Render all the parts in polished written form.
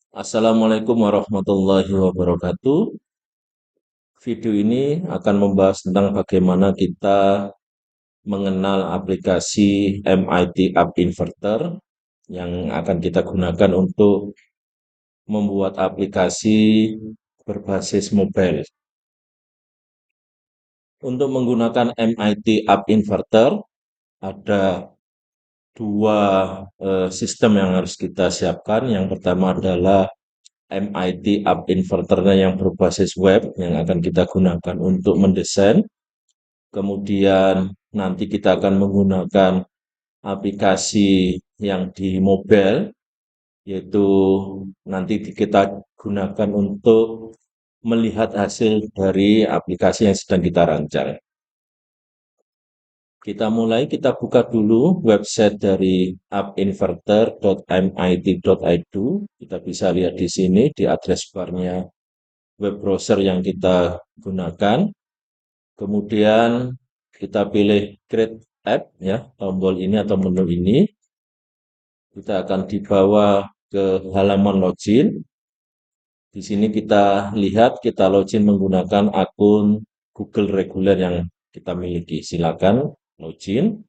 Assalamualaikum warahmatullahi wabarakatuh. Video ini akan membahas tentang bagaimana kita mengenal aplikasi MIT App Inverter yang akan kita gunakan untuk membuat aplikasi berbasis mobile. Untuk menggunakan MIT App Inverter, ada dua sistem yang harus kita siapkan. Yang pertama adalah MIT App Inverter yang berbasis web yang akan kita gunakan untuk mendesain. Kemudian nanti kita akan menggunakan aplikasi yang di mobile, yaitu nanti kita gunakan untuk melihat hasil dari aplikasi yang sedang kita rancang. Kita mulai, kita buka dulu website dari appinverter.mit.edu. Kita bisa lihat di sini di address barnya web browser yang kita gunakan. Kemudian kita pilih create app ya, tombol ini atau menu ini. Kita akan dibawa ke halaman login. Di sini kita lihat kita login menggunakan akun Google reguler yang kita miliki. Silakan login.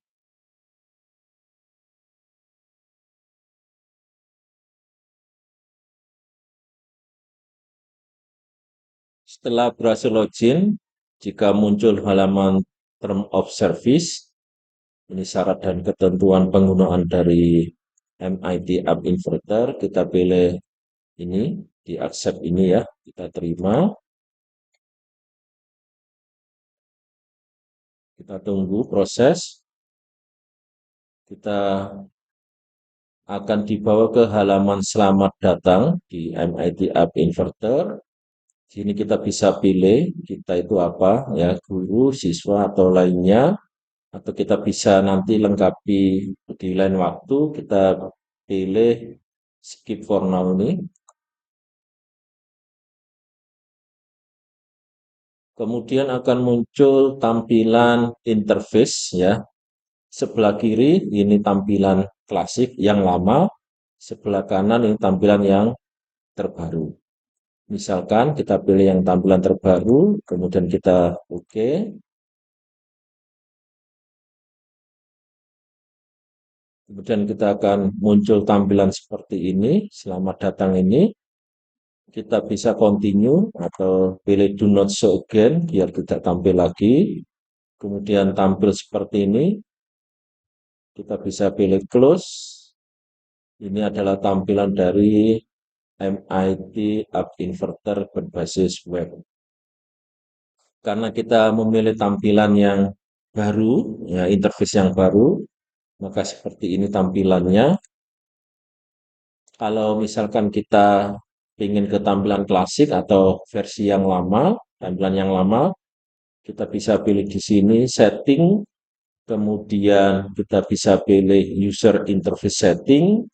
Setelah berhasil login, jika muncul halaman Term of Service, ini syarat dan ketentuan penggunaan dari MIT App Inverter, kita pilih ini, di accept ini ya, kita terima. Kita tunggu proses. Kita akan dibawa ke halaman selamat datang di MIT App Inverter. Sini kita bisa pilih kita itu apa ya, guru, siswa atau lainnya, atau kita bisa nanti lengkapi di lain waktu. Kita pilih skip for now ini. Kemudian akan muncul tampilan interface ya. Sebelah kiri ini tampilan klasik yang lama, sebelah kanan ini tampilan yang terbaru. Misalkan kita pilih yang tampilan terbaru, kemudian kita OK. Kemudian kita akan muncul tampilan seperti ini, selamat datang ini. Kita bisa continue atau pilih do not show again biar tidak tampil lagi. Kemudian tampil seperti ini. Kita bisa pilih close. Ini adalah tampilan dari MIT App Inverter berbasis web. Karena kita memilih tampilan yang baru, ya interface yang baru, maka seperti ini tampilannya. Kalau misalkan kita ingin ke tampilan klasik atau versi yang lama, tampilan yang lama, kita bisa pilih di sini setting, kemudian kita bisa pilih user interface setting,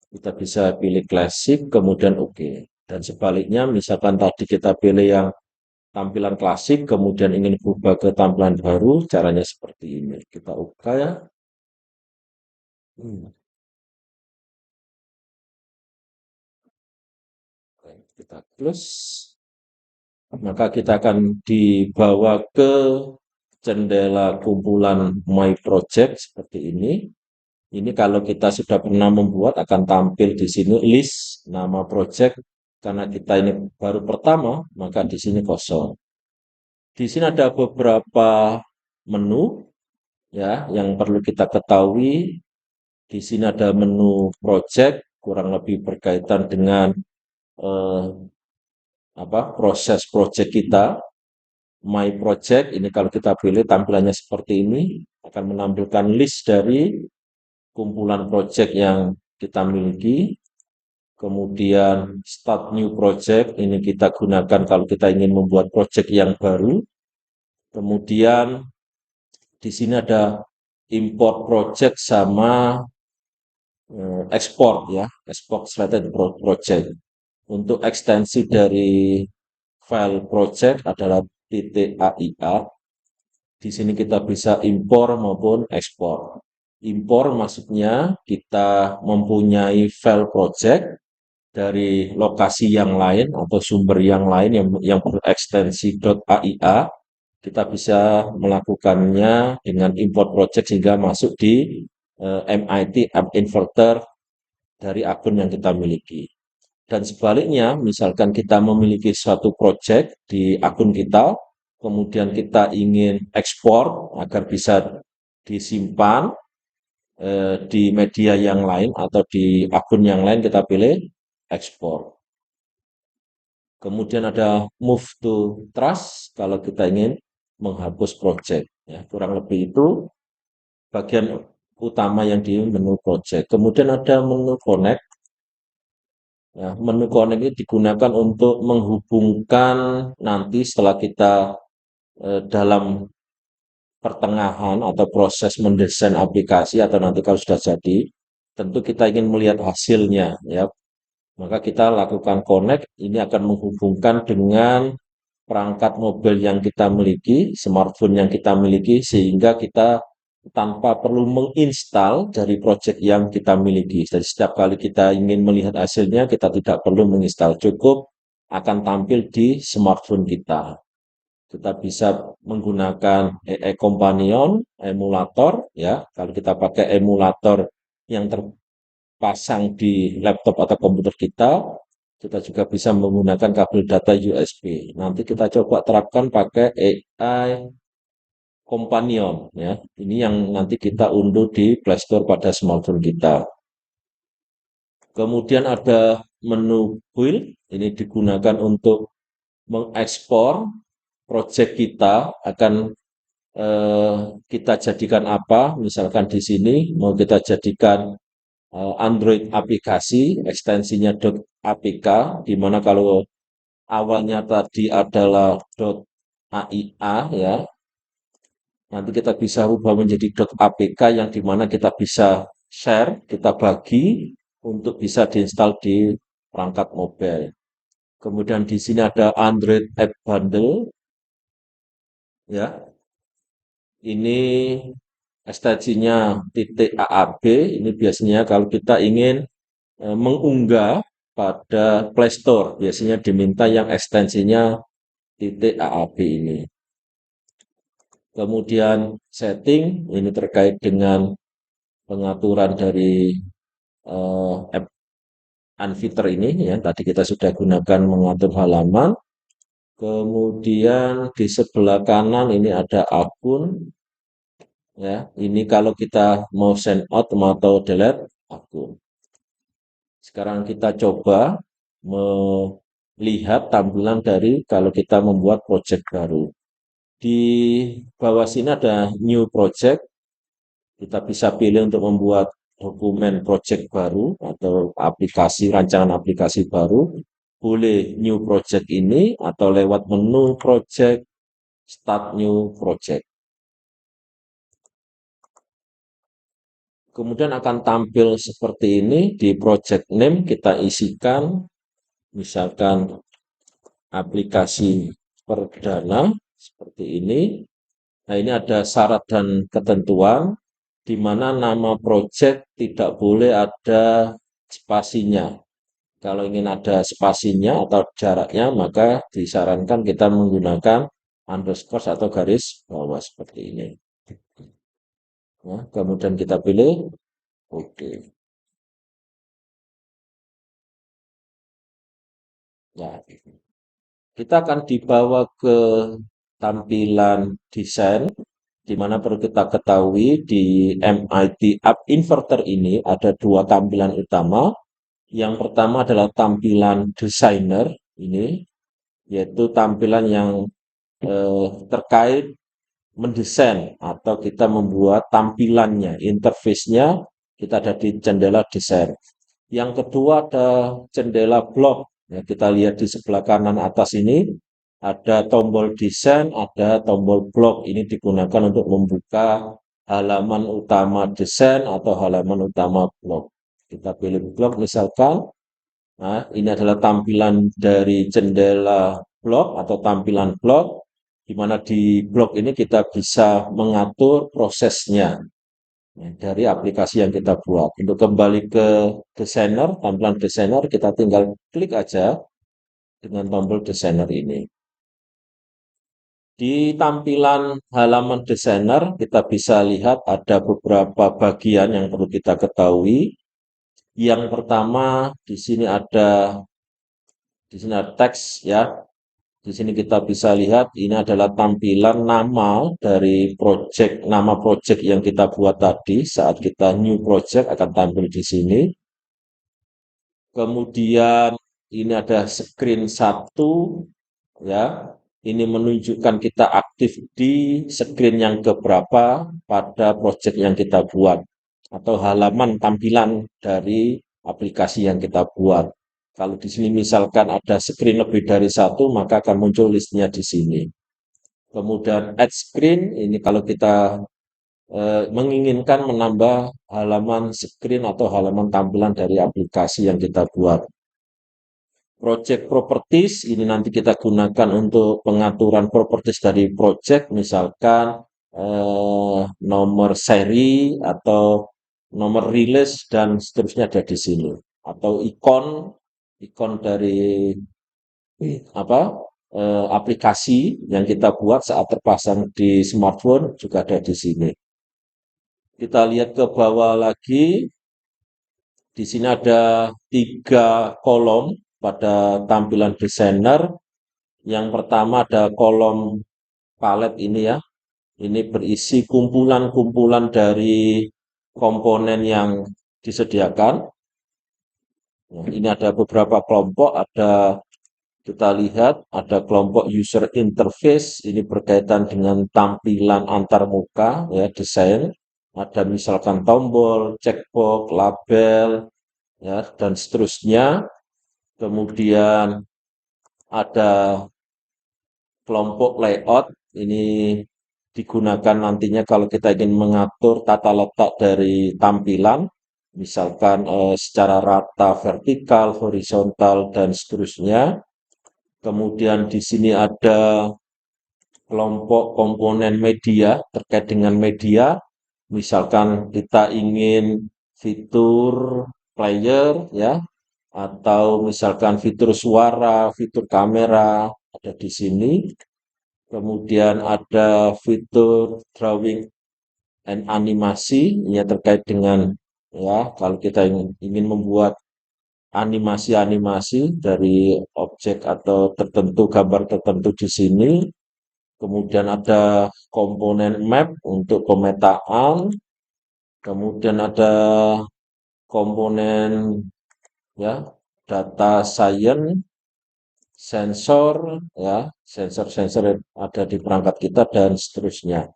kita bisa pilih klasik, kemudian OK. Dan sebaliknya, misalkan tadi kita pilih yang tampilan klasik, kemudian ingin berubah ke tampilan baru, caranya seperti ini. Kita OK ya. Kita close. Maka kita akan dibawa ke jendela kumpulan My Project seperti ini. Ini kalau kita sudah pernah membuat akan tampil di sini list nama project. Karena kita ini baru pertama, maka di sini kosong. Di sini ada beberapa menu ya yang perlu kita ketahui. Di sini ada menu project, kurang lebih berkaitan dengan eh, proses project kita. My Project ini kalau kita pilih tampilannya seperti ini akan menampilkan list dari kumpulan project yang kita miliki. Kemudian Start New Project ini kita gunakan kalau kita ingin membuat project yang baru. Kemudian di sini ada import project sama export ya, export slated project. Untuk ekstensi dari file project adalah .aia. Di sini kita bisa impor maupun ekspor. Impor maksudnya kita mempunyai file project dari lokasi yang lain atau sumber yang lain yang berekstensi .aia, kita bisa melakukannya dengan import project sehingga masuk di MIT App Inverter dari akun yang kita miliki. Dan sebaliknya, misalkan kita memiliki suatu project di akun kita, kemudian kita ingin ekspor agar bisa disimpan di media yang lain atau di akun yang lain, kita pilih ekspor. Kemudian ada move to trust kalau kita ingin menghapus project. Ya, kurang lebih itu bagian utama yang di menu project. Kemudian ada menu connect. Ya, menu connect ini digunakan untuk menghubungkan nanti setelah kita dalam pertengahan atau proses mendesain aplikasi atau nanti kalau sudah jadi, tentu kita ingin melihat hasilnya, ya. Maka kita lakukan connect, ini akan menghubungkan dengan perangkat mobil yang kita miliki, smartphone yang kita miliki, sehingga kita tanpa perlu menginstal dari project yang kita miliki. Jadi setiap kali kita ingin melihat hasilnya, kita tidak perlu menginstal, cukup akan tampil di smartphone kita. Kita bisa menggunakan AI Companion, emulator, ya. Kalau kita pakai emulator yang terpasang di laptop atau komputer kita juga bisa menggunakan kabel data USB. Nanti kita coba terapkan pakai AI Companion, ya. Ini yang nanti kita unduh di Play Store pada smartphone kita. Kemudian ada menu build, ini digunakan untuk mengekspor project kita akan kita jadikan apa? Misalkan di sini mau kita jadikan Android aplikasi, ekstensinya .apk, di mana kalau awalnya tadi adalah .aia, ya, nanti kita bisa ubah menjadi .apk yang di mana kita bisa share, kita bagi untuk bisa diinstal di perangkat mobile. Kemudian di sini ada Android App Bundle, ya. Ini ekstensinya .aab, ini biasanya kalau kita ingin mengunggah pada Play Store, biasanya diminta yang ekstensinya .aab ini. Kemudian setting, ini terkait dengan pengaturan dari app Unfilter ini, ya. Tadi kita sudah gunakan mengatur halaman. Kemudian di sebelah kanan ini ada akun, ya. Ini kalau kita mau send out atau delete akun. Sekarang kita coba melihat tampilan dari kalau kita membuat project baru. Di bawah sini ada new project. Kita bisa pilih untuk membuat dokumen project baru atau aplikasi, rancangan aplikasi baru. Boleh new project ini atau lewat menu project, start new project. Kemudian akan tampil seperti ini. Di project name kita isikan misalkan aplikasi perdana seperti ini. Nah, ini ada syarat dan ketentuan di mana nama project tidak boleh ada spasinya. Kalau ingin ada spasinya atau jaraknya, maka disarankan kita menggunakan underscore atau garis bawah seperti ini. Nah, kemudian kita pilih oke. Nah, kita akan dibawa ke tampilan desain, di mana perlu kita ketahui di MIT App Inverter ini ada dua tampilan utama. Yang pertama adalah tampilan desainer ini, yaitu tampilan yang terkait mendesain atau kita membuat tampilannya, interface-nya kita ada di jendela desain. Yang kedua ada jendela blok. Ya, kita lihat di sebelah kanan atas ini ada tombol desain, ada tombol blok. Ini digunakan untuk membuka halaman utama desain atau halaman utama blok. Kita pilih blok misalkan. Nah, ini adalah tampilan dari jendela blok atau tampilan blok, di mana di blok ini kita bisa mengatur prosesnya. dari aplikasi yang kita buat. Untuk kembali ke desainer, tampilan desainer, kita tinggal klik aja dengan tombol desainer ini. Di tampilan halaman desainer, kita bisa lihat ada beberapa bagian yang perlu kita ketahui. Yang pertama, di sini ada teks ya. Di sini kita bisa lihat ini adalah tampilan nama project yang kita buat tadi. Saat kita new project akan tampil di sini. Kemudian ini ada screen 1 ya. Ini menunjukkan kita aktif di screen yang keberapa pada project yang kita buat atau halaman tampilan dari aplikasi yang kita buat. Kalau di sini misalkan ada screen lebih dari satu, maka akan muncul listnya di sini. Kemudian add screen, ini kalau kita menginginkan menambah halaman screen atau halaman tampilan dari aplikasi yang kita buat. Project properties ini nanti kita gunakan untuk pengaturan properties dari project, misalkan nomor seri atau nomor rilis dan seterusnya ada di sini. Atau ikon dari apa aplikasi yang kita buat saat terpasang di smartphone juga ada di sini. Kita lihat ke bawah lagi, di sini ada 3 kolom pada tampilan desainer. Yang pertama ada kolom palet ini ya. Ini berisi kumpulan-kumpulan dari komponen yang disediakan. Nah, ini ada beberapa kelompok, kita lihat ada kelompok user interface, ini berkaitan dengan tampilan antarmuka ya, desain. Ada misalkan tombol, checkbox, label, ya, dan seterusnya. Kemudian ada kelompok layout, ini digunakan nantinya kalau kita ingin mengatur tata letak dari tampilan, misalkan secara rata, vertikal, horizontal, dan seterusnya. Kemudian di sini ada kelompok komponen media terkait dengan media, misalkan kita ingin fitur player ya, atau misalkan fitur suara, fitur kamera ada di sini. Kemudian ada fitur drawing and animasi, ini terkait dengan ya kalau kita ingin membuat animasi-animasi dari objek atau tertentu, gambar tertentu di sini. Kemudian ada komponen map untuk pemetaan. Kemudian ada komponen ya data science, sensor ya, sensor-sensor yang ada di perangkat kita dan seterusnya.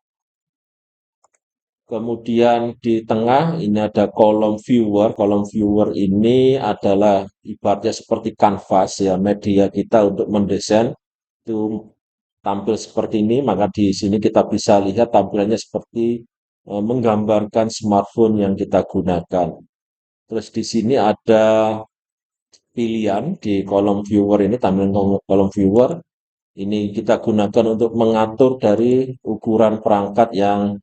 Kemudian di tengah ini ada kolom viewer. Kolom viewer ini adalah ibaratnya seperti kanvas ya, media kita untuk mendesain itu tampil seperti ini, maka di sini kita bisa lihat tampilannya seperti menggambarkan smartphone yang kita gunakan. Terus di sini ada pilihan di kolom viewer ini, tampilan kolom viewer ini kita gunakan untuk mengatur dari ukuran perangkat yang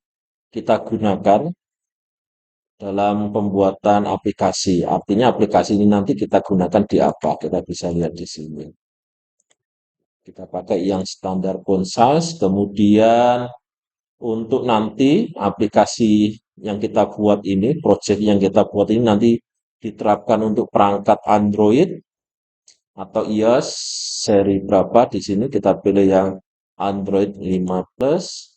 kita gunakan dalam pembuatan aplikasi. Artinya aplikasi ini nanti kita gunakan di apa? Kita bisa lihat di sini. Kita pakai yang standar font size, kemudian untuk nanti aplikasi yang kita buat ini, project yang kita buat ini nanti diterapkan untuk perangkat Android atau iOS seri berapa. Di sini kita pilih yang Android 5 Plus.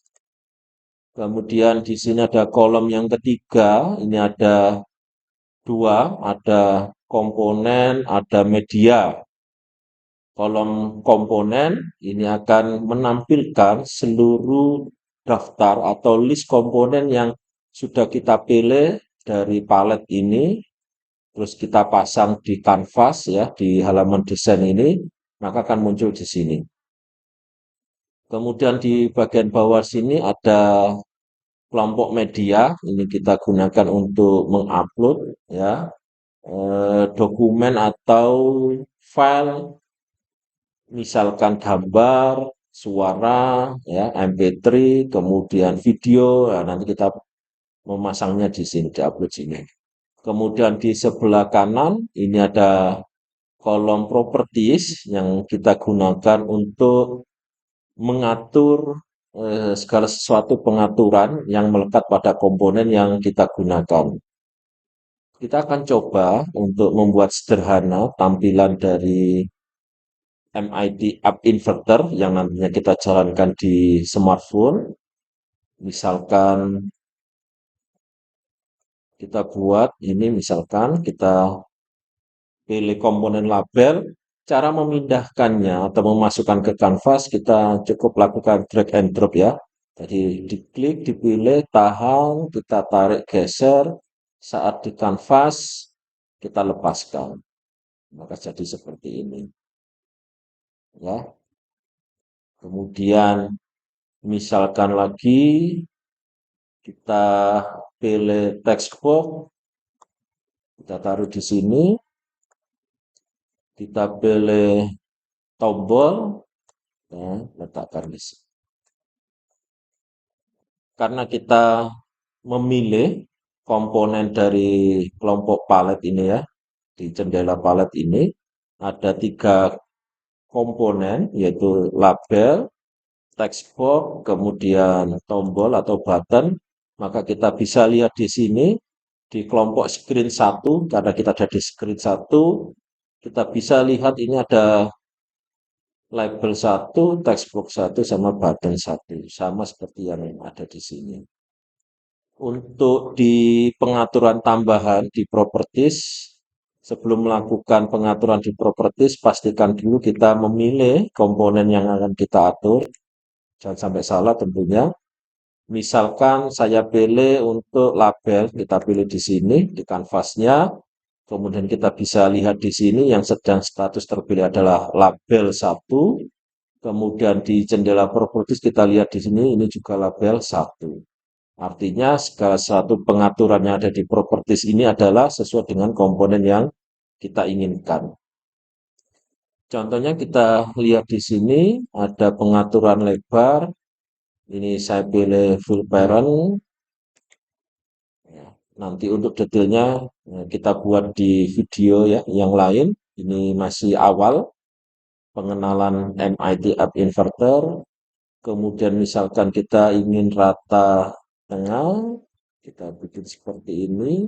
Kemudian di sini ada kolom yang ketiga, ini ada dua, ada komponen, ada media. Kolom komponen ini akan menampilkan seluruh daftar atau list komponen yang sudah kita pilih dari palet ini, terus kita pasang di kanvas ya, di halaman desain ini, maka akan muncul di sini. Kemudian di bagian bawah sini ada kelompok media, ini kita gunakan untuk mengupload ya, dokumen atau file, misalkan gambar, suara, ya, MP3, kemudian video. Nah, nanti kita memasangnya di sini, di-upload sini. Kemudian di sebelah kanan ini ada kolom properties yang kita gunakan untuk mengatur segala sesuatu pengaturan yang melekat pada komponen yang kita gunakan. Kita akan coba untuk membuat sederhana tampilan dari MIT App Inverter yang nantinya kita jalankan di smartphone. Misalkan kita buat ini, misalkan kita pilih komponen label, cara memindahkannya atau memasukkan ke kanvas kita cukup lakukan drag and drop ya. Jadi diklik, dipilih, tahan, kita tarik, geser, saat di kanvas kita lepaskan. Maka jadi seperti ini ya. Kemudian misalkan lagi kita pilih text box, kita taruh di sini, kita pilih tombol, ya, letakkan di sini. Karena kita memilih komponen dari kelompok palet ini ya, di jendela palet ini ada 3 komponen yaitu label, text box, kemudian tombol atau button, maka kita bisa lihat di sini di kelompok screen 1 karena kita ada di screen 1, kita bisa lihat ini ada label 1, text box 1 sama button 1, sama seperti yang ada di sini. Untuk di pengaturan tambahan di properties, sebelum melakukan pengaturan di properties, pastikan dulu kita memilih komponen yang akan kita atur. Jangan sampai salah tentunya. Misalkan saya pilih untuk label, kita pilih di sini, di kanvasnya. Kemudian kita bisa lihat di sini yang sedang status terpilih adalah label 1. Kemudian di jendela properties kita lihat di sini, ini juga label 1. Artinya segala sesuatu pengaturan yang ada di properties ini adalah sesuai dengan komponen yang kita inginkan. Contohnya kita lihat di sini ada pengaturan lebar. Ini saya pilih full parent. Ya, nanti untuk detailnya kita buat di video ya yang lain. Ini masih awal pengenalan MIT App Inverter. Kemudian misalkan kita ingin rata tengah, kita bikin seperti ini.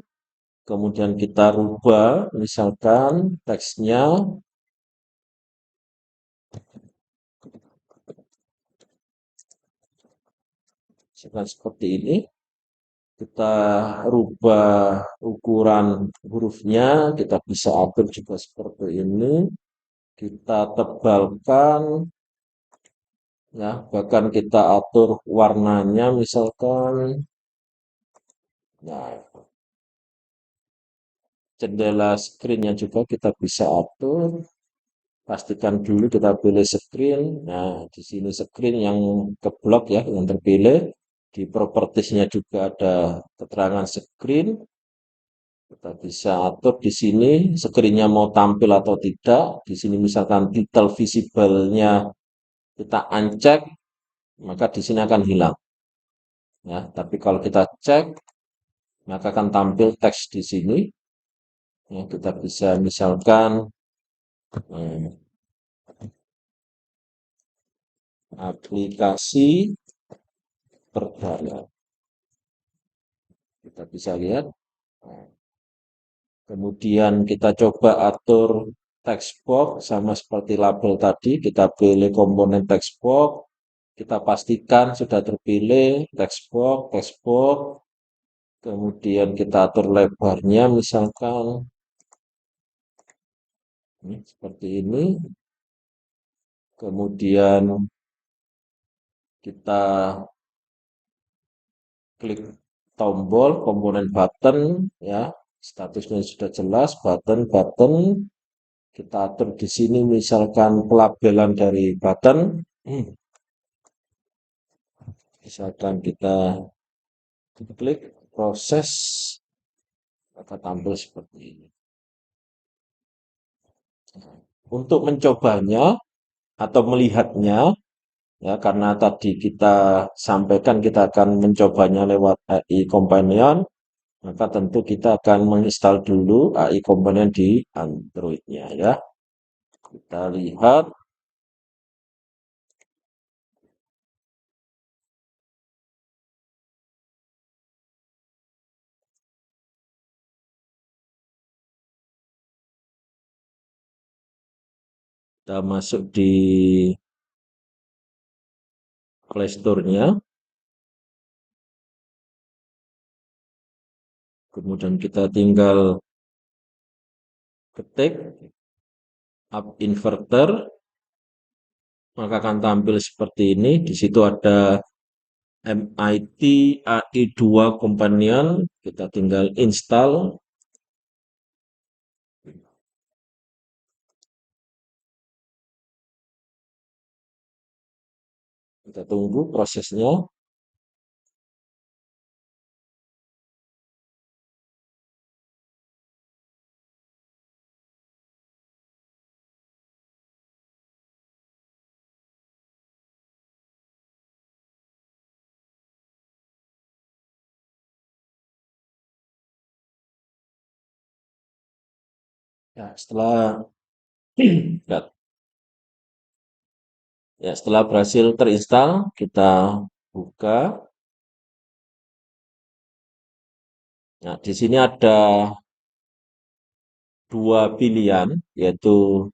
Kemudian kita rubah, misalkan teksnya, misalkan seperti ini. Kita rubah ukuran hurufnya, kita bisa atur juga seperti ini. Kita tebalkan, ya, bahkan kita atur warnanya, misalkan. Nah, jendela screen-nya juga kita bisa atur. Pastikan dulu kita pilih screen. Nah, di sini screen yang keblok ya, yang terpilih. Di propertiesnya juga ada keterangan screen. Kita bisa atur di sini screen-nya mau tampil atau tidak. Di sini misalkan title visible-nya kita uncheck, maka di sini akan hilang. Ya, tapi kalau kita cek, maka akan tampil teks di sini. Ya, kita bisa misalkan eh, aplikasi perdana. Kita bisa lihat. Nah, kemudian kita coba atur text box sama seperti label tadi. Kita pilih komponen text box. Kita pastikan sudah terpilih text box. Kemudian kita atur lebarnya misalkan seperti ini. Kemudian kita klik tombol komponen button ya, statusnya sudah jelas button. Kita atur di sini misalkan pelabelan dari button. Misalkan kita klik proses, maka tampil seperti ini. Untuk mencobanya atau melihatnya, Ya, karena tadi kita sampaikan kita akan mencobanya lewat AI Companion, maka tentu kita akan menginstal dulu AI Companion di Android-nya ya. Kita lihat, kita masuk di Play Store-nya, kemudian kita tinggal ketik App Inverter, maka akan tampil seperti ini. Di situ ada MIT AI2 Companion, kita tinggal install, kita tunggu prosesnya. Ya, ya, setelah berhasil terinstall, kita buka. Nah, di sini ada dua pilihan, yaitu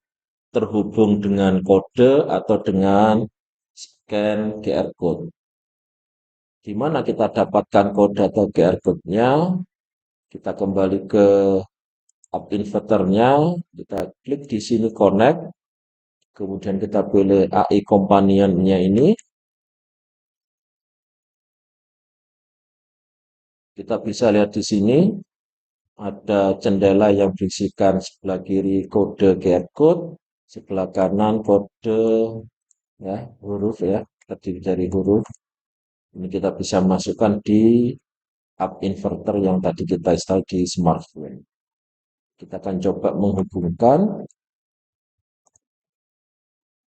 terhubung dengan kode atau dengan scan QR code. Di mana kita dapatkan kode atau QR code-nya? Kita kembali ke app inverternya, kita klik di sini connect, kemudian kita pilih AI Companion-nya ini. Kita bisa lihat di sini ada jendela yang berisikan sebelah kiri kode QR code, sebelah kanan kode ya huruf ya, terdiri dari huruf. Ini kita bisa masukkan di app inverter yang tadi kita install di smartphone. Kita akan coba menghubungkan.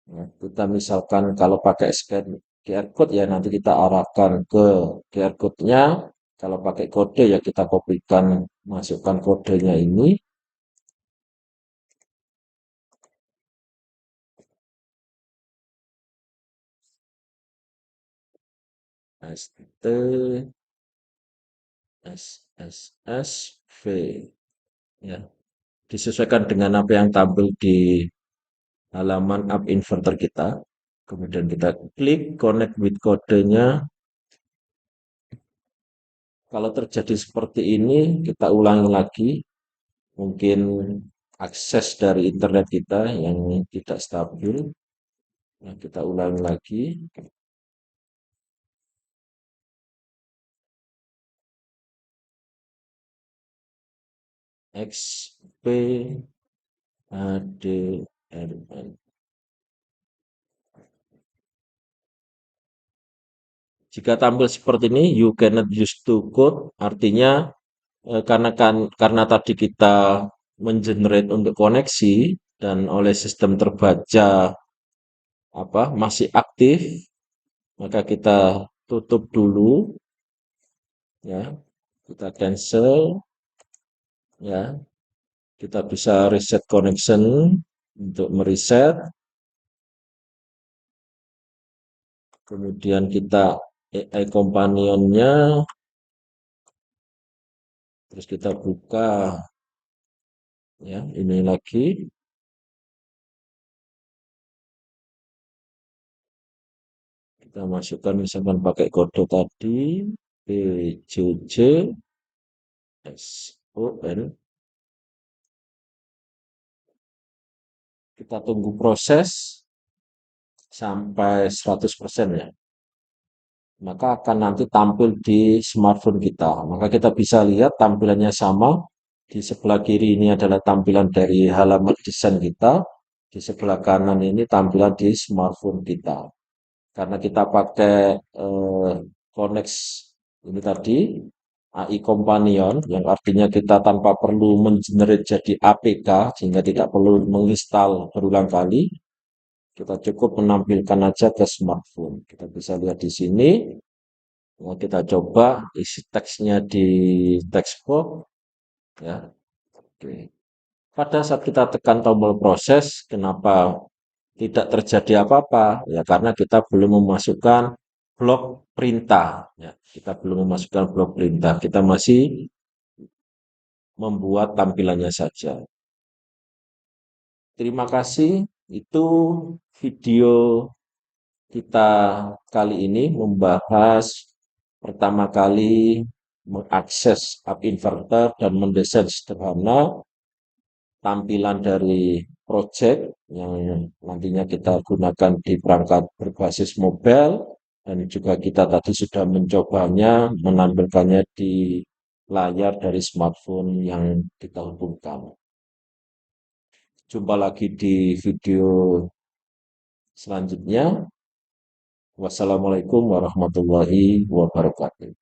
Ya, kita misalkan kalau pakai scan QR code ya nanti kita arahkan ke QR code-nya. Kalau pakai kode ya kita kopikan, masukkan kodenya ini. ST SSSV ya. Disesuaikan dengan apa yang tampil di halaman app inverter kita. Kemudian kita klik connect with kodenya. Kalau terjadi seperti ini, kita ulangi lagi. Mungkin akses dari internet kita yang tidak stabil. Nah, kita ulangi lagi. XPADRN. Jika tampil seperti ini, you cannot use to code, artinya karena tadi kita mengenerate untuk koneksi dan oleh sistem terbaca masih aktif, maka kita tutup dulu ya. Kita cancel ya. Kita bisa reset connection untuk mereset. Kemudian kita AI Companion-nya, terus kita buka ya, ini lagi. Kita masukkan misalkan pakai kode tadi PJJSON. Kita tunggu proses sampai 100% ya. Maka akan nanti tampil di smartphone kita. Maka kita bisa lihat tampilannya sama. Di sebelah kiri ini adalah tampilan dari halaman desain kita. Di sebelah kanan ini tampilan di smartphone kita. Karena kita pakai Konex ini tadi AI Companion yang artinya kita tanpa perlu mengenerate jadi APK sehingga tidak perlu menginstal berulang kali. Kita cukup menampilkan aja ke smartphone. Kita bisa lihat di sini. Nah, kita coba isi teksnya di text box ya. Oke. Pada saat kita tekan tombol proses, kenapa tidak terjadi apa-apa? Ya karena kita belum memasukkan blok perintah. Ya, kita belum memasukkan blok perintah. Kita masih membuat tampilannya saja. Terima kasih. Itu video kita kali ini membahas pertama kali mengakses app inverter dan mendesain sederhana tampilan dari project yang nantinya kita gunakan di perangkat berbasis mobile dan juga kita tadi sudah mencobanya menampilkannya di layar dari smartphone yang kita hubungkan. Jumpa lagi di video selanjutnya. Wassalamualaikum warahmatullahi wabarakatuh.